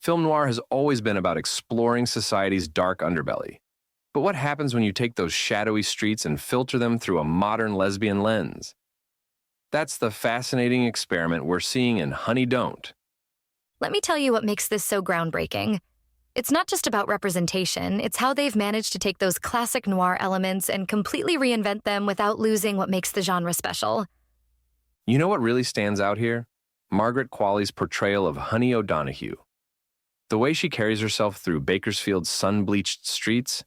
Film noir has always been about exploring society's dark underbelly. But what happens when you take those shadowy streets and filter them through a modern lesbian lens? That's the fascinating experiment we're seeing in Honey Don't. Let me tell you what makes this so groundbreaking. It's not just about representation, it's how they've managed to take those classic noir elements and completely reinvent them without losing what makes the genre special. You know what really stands out here? Margaret Qualley's portrayal of Honey O'Donoghue. The way she carries herself through Bakersfield's sun-bleached streets,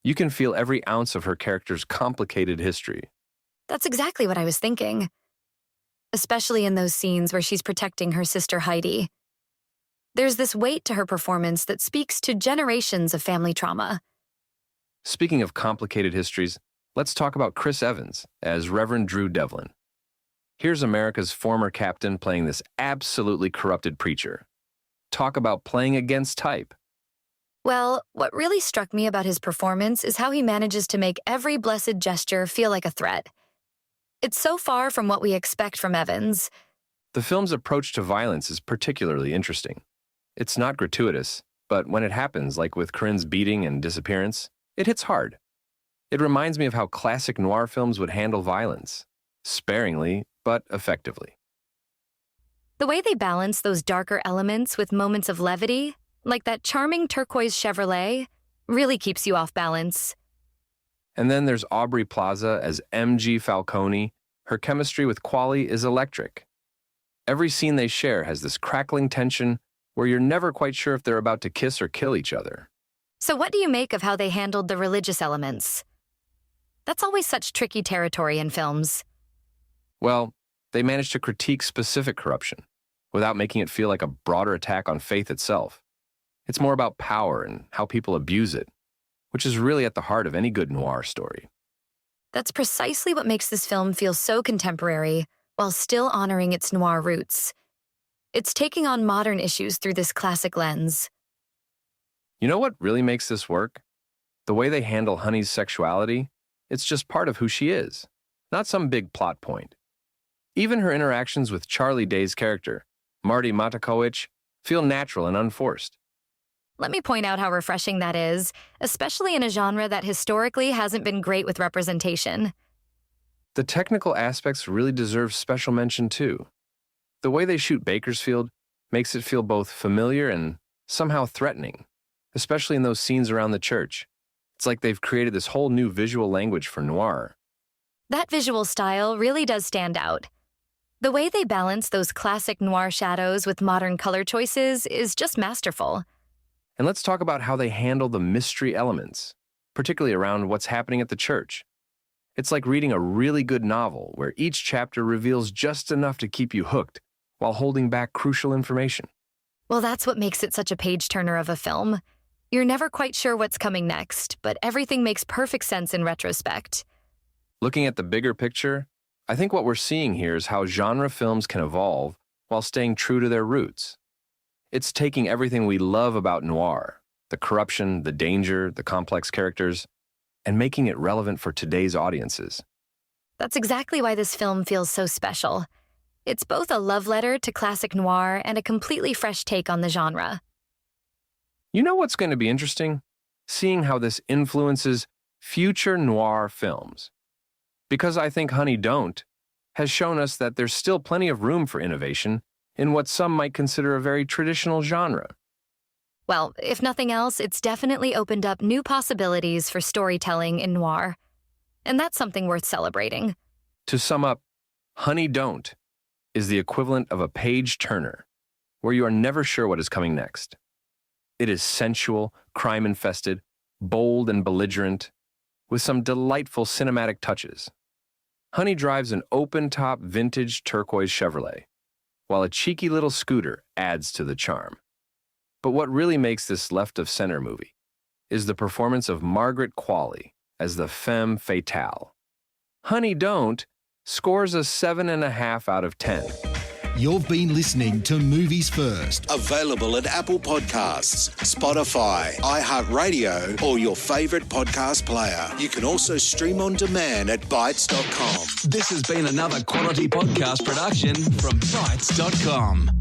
you can feel every ounce of her character's complicated history. That's exactly what I was thinking. Especially in those scenes where she's protecting her sister Heidi. There's this weight to her performance that speaks to generations of family trauma. Speaking of complicated histories, let's talk about Chris Evans as Reverend Drew Devlin. Here's America's former captain playing this absolutely corrupted preacher. Talk about playing against type. Well, what really struck me about his performance is how he manages to make every blessed gesture feel like a threat. It's so far from what we expect from Evans. The film's approach to violence is particularly interesting. It's not gratuitous, but when it happens, like with Corinne's beating and disappearance, it hits hard. It reminds me of how classic noir films would handle violence, sparingly, but effectively. The way they balance those darker elements with moments of levity, like that charming turquoise Chevrolet, really keeps you off balance. And then there's Aubrey Plaza as MG Falcone. Her chemistry with Qualley is electric. Every scene they share has this crackling tension where you're never quite sure if they're about to kiss or kill each other. So what do you make of how they handled the religious elements? That's always such tricky territory in films. Well, they managed to critique specific corruption without making it feel like a broader attack on faith itself. It's more about power and how people abuse it, which is really at the heart of any good noir story. That's precisely what makes this film feel so contemporary while still honoring its noir roots. It's taking on modern issues through this classic lens. You know what really makes this work? The way they handle Honey's sexuality. It's just part of who she is, not some big plot point. Even her interactions with Charlie Day's character, Marty Matakowicz, feel natural and unforced. Let me point out how refreshing that is, especially in a genre that historically hasn't been great with representation. The technical aspects really deserve special mention too. The way they shoot Bakersfield makes it feel both familiar and somehow threatening, especially in those scenes around the church. It's like they've created this whole new visual language for noir. That visual style really does stand out. The way they balance those classic noir shadows with modern color choices is just masterful. And let's talk about how they handle the mystery elements, particularly around what's happening at the church. It's like reading a really good novel where each chapter reveals just enough to keep you hooked while holding back crucial information. Well, that's what makes it such a page-turner of a film. You're never quite sure what's coming next, but everything makes perfect sense in retrospect. Looking at the bigger picture, I think what we're seeing here is how genre films can evolve while staying true to their roots. It's taking everything we love about noir, the corruption, the danger, the complex characters, and making it relevant for today's audiences. That's exactly why this film feels so special. It's both a love letter to classic noir and a completely fresh take on the genre. You know what's going to be interesting? Seeing how this influences future noir films. Because I think Honey Don't has shown us that there's still plenty of room for innovation in what some might consider a very traditional genre. Well, if nothing else, it's definitely opened up new possibilities for storytelling in noir. And that's something worth celebrating. To sum up, Honey Don't is the equivalent of a page-turner, where you are never sure what is coming next. It is sensual, crime-infested, bold and belligerent, with some delightful cinematic touches. Honey drives an open-top vintage turquoise Chevrolet, while a cheeky little scooter adds to the charm. But what really makes this left-of-center movie is the performance of Margaret Qualley as the femme fatale. Honey Don't scores a 7.5 out of 10. You've been listening to Movies First. Available at Apple Podcasts, Spotify, iHeartRadio, or your favorite podcast player. You can also stream on demand at Bytes.com. This has been another quality podcast production from Bytes.com.